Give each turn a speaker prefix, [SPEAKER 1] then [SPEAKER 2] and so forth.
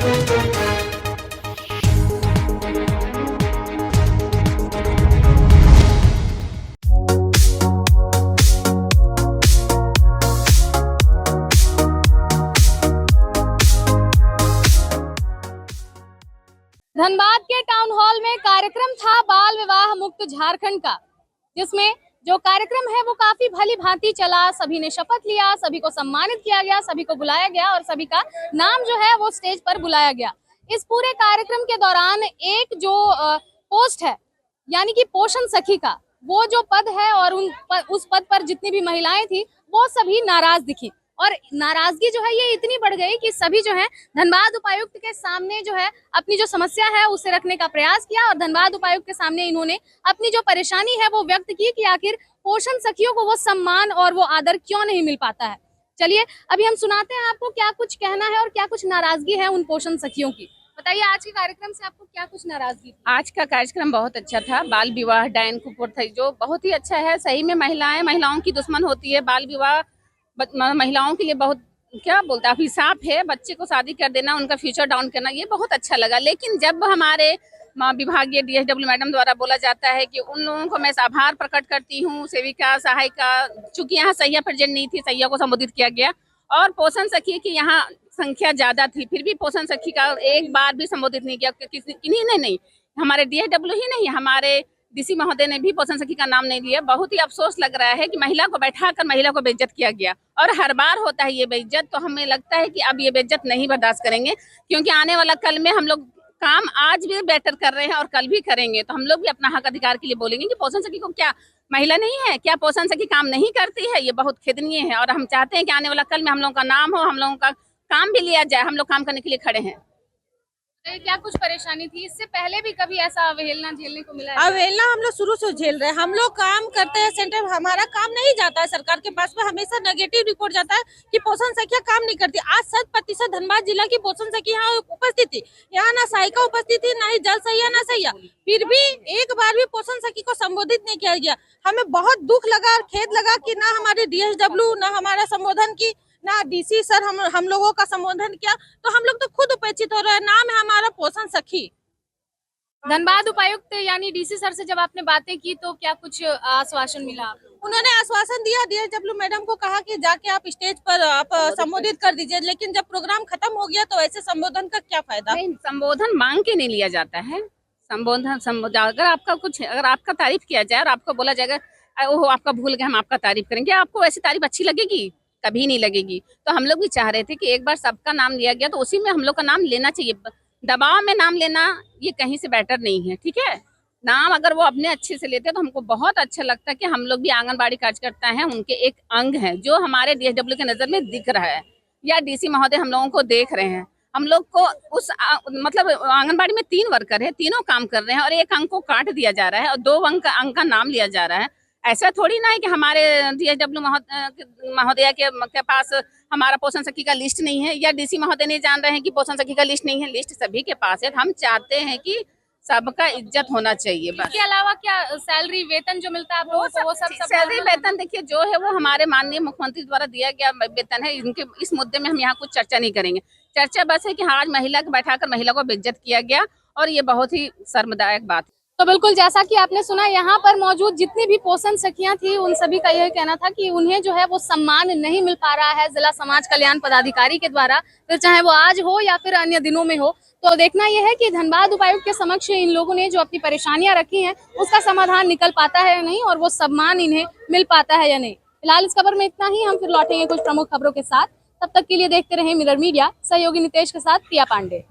[SPEAKER 1] धनबाद के town hall में कार्यक्रम था बाल विवाह मुक्त झारखंड का, जिसमें जो कार्यक्रम है वो काफी भली भांति चला। सभी ने शपथ लिया, सभी को सम्मानित किया गया, सभी को बुलाया गया और सभी का नाम जो है वो स्टेज पर बुलाया गया। इस पूरे कार्यक्रम के दौरान एक जो पोस्ट है यानी कि पोषण सखी का वो जो पद है और उस पद पर जितनी भी महिलाएं थी वो सभी नाराज दिखी और नाराजगी जो है ये इतनी बढ़ गई कि सभी जो है धनबाद उपायुक्त के सामने जो है अपनी जो समस्या है उसे रखने का प्रयास किया और धनबाद उपायुक्त के सामने इन्होंने अपनी जो परेशानी है वो व्यक्त की कि आखिर पोषण सखियों को वो सम्मान और वो आदर क्यों नहीं मिल पाता है। चलिए अभी हम सुनाते हैं आपको क्या कुछ कहना है और क्या कुछ नाराजगी है उन पोषण सखियों की। बताइए आज के कार्यक्रम से आपको क्या कुछ नाराजगी थी?
[SPEAKER 2] आज का कार्यक्रम बहुत अच्छा था। बाल विवाह डायन कुपुर था जो बहुत ही अच्छा है। सही में महिलाओं की दुश्मन होती है। बाल विवाह महिलाओं के लिए बहुत क्या बोलते हैं अभिशाप है। बच्चे को शादी कर देना, उनका फ्यूचर डाउन करना, ये बहुत अच्छा लगा। लेकिन जब हमारे विभागीय DSW मैडम द्वारा बोला जाता है कि उन लोगों को मैं आभार प्रकट करती हूँ, सेविका सहायिका, चूंकि यहाँ सैया प्रेजेंट नहीं थी, सैया को संबोधित किया गया और पोषण सखी की यहाँ संख्या ज्यादा थी, फिर भी पोषण सखी का एक बार भी संबोधित नहीं किया। किन्हीं ने नहीं, हमारे DSW ही नहीं, हमारे DC महोदय ने भी पोषण सखी का नाम नहीं लिया। बहुत ही अफसोस लग रहा है कि महिला को बैठाकर महिला को बेइज्जत किया गया और हर बार होता है ये बेइज्जत। तो हमें लगता है कि अब ये बेइज्जत नहीं बर्दाश्त करेंगे, क्योंकि आने वाला कल में हम लोग काम आज भी बेटर कर रहे हैं और कल भी करेंगे। तो हम लोग भी अपना हक अधिकार के लिए बोलेंगे कि पोषण सखी को क्या महिला नहीं है, क्या पोषण सखी काम नहीं करती है? ये बहुत खिदनीय है और हम चाहते हैं कि आने वाला कल में हम लोगों का नाम हो, हम लोगों का काम भी लिया जाए। हम लोग काम करने के लिए खड़े हैं।
[SPEAKER 1] क्या कुछ परेशानी थी? इससे पहले भी कभी ऐसा अवहेलना झेलने को मिला है?
[SPEAKER 3] अवहेलना हम लोग शुरू से झेल रहे हैं। हम लोग काम करते हैं सेंटर, हमारा काम नहीं जाता है सरकार के पास में, हमेशा नेगेटिव रिपोर्ट जाता है कि पोषण सखिया काम नहीं करती। आज 100% धनबाद जिला की पोषण सखी यहाँ उपस्थित थी। यहाँ ना सहायिका उपस्थित थी, ना ही जल सैया ना सैया, फिर भी एक बार भी पोषण सखी को संबोधित नहीं किया गया। हमें बहुत दुख लगा और खेद लगा कि ना हमारे DSW ना हमारा संबोधन की, ना DC सर हम लोगों का संबोधन किया। तो हम लोग तो खुद उपेक्षित हो रहे हैं। नाम है हमारा पोषण सखी।
[SPEAKER 1] धनबाद उपायुक्त यानी DC सर से जब आपने बातें की तो क्या कुछ आश्वासन मिला?
[SPEAKER 3] उन्होंने आश्वासन दिया, DSW मैडम को कहा कि जाके आप स्टेज पर आप संबोधित कर दीजिए। लेकिन जब प्रोग्राम खत्म हो गया तो ऐसे संबोधन का क्या फायदा?
[SPEAKER 2] नहीं, संबोधन मांग के नहीं लिया जाता है। संबोधन अगर आपका तारीफ किया जाए और आपको बोला जाएगा ओहो आपका भूल गए, हम आपका तारीफ करेंगे, आपको वैसी तारीफ अच्छी लगेगी? कभी नहीं लगेगी। तो हम लोग भी चाह रहे थे कि एक बार सबका नाम लिया गया तो उसी में हम लोग का नाम लेना चाहिए। दबाव में नाम लेना ये कहीं से बेटर नहीं है। ठीक है, नाम अगर वो अपने अच्छे से लेते तो हमको बहुत अच्छा लगता है कि हम लोग भी आंगनबाड़ी कार्यकर्ता हैं, उनके एक अंग हैं जो हमारे DSW के नजर में दिख रहा है या DC महोदय हम लोगों को देख रहे हैं। हम लोग को उस मतलब आंगनबाड़ी में 3 वर्कर है, तीनों काम कर रहे हैं और एक अंग को काट दिया जा रहा है और 2 अंग का नाम लिया जा रहा है। ऐसा थोड़ी ना है कि हमारे DSW महोदया के पास हमारा पोषण सखी का लिस्ट नहीं है या DC महोदय नहीं जान रहे हैं कि पोषण सखी का लिस्ट नहीं है। लिस्ट सभी के पास है। हम चाहते हैं कि सबका इज्जत होना चाहिए।
[SPEAKER 1] इसके अलावा क्या सैलरी वेतन जो मिलता है आप लोगों को वो सब
[SPEAKER 2] सैलरी वेतन देखिए जो है वो हमारे माननीय मुख्यमंत्री द्वारा दिया गया वेतन है। इनके इस मुद्दे में हम यहाँ कुछ चर्चा नहीं करेंगे। चर्चा बस है कि हाँ आज महिला को बैठाकर महिला को बेइज्जत किया गया और ये बहुत ही शर्मदायक बात है।
[SPEAKER 1] तो बिल्कुल जैसा कि आपने सुना, यहाँ पर मौजूद जितनी भी पोषण सखियां थी उन सभी का यह कहना था कि उन्हें जो है वो सम्मान नहीं मिल पा रहा है जिला समाज कल्याण पदाधिकारी के द्वारा, फिर चाहे वो आज हो या फिर अन्य दिनों में हो। तो देखना यह है कि धनबाद उपायुक्त के समक्ष इन लोगों ने जो अपनी परेशानियां रखी हैं उसका समाधान निकल पाता है या नहीं और वो सम्मान इन्हें मिल पाता है या नहीं। फिलहाल इस खबर में इतना ही। हम फिर लौटेंगे कुछ प्रमुख खबरों के साथ। तब तक के लिए देखते रहे मिरर मीडिया। सहयोगी नितेश के साथ प्रिया पांडे।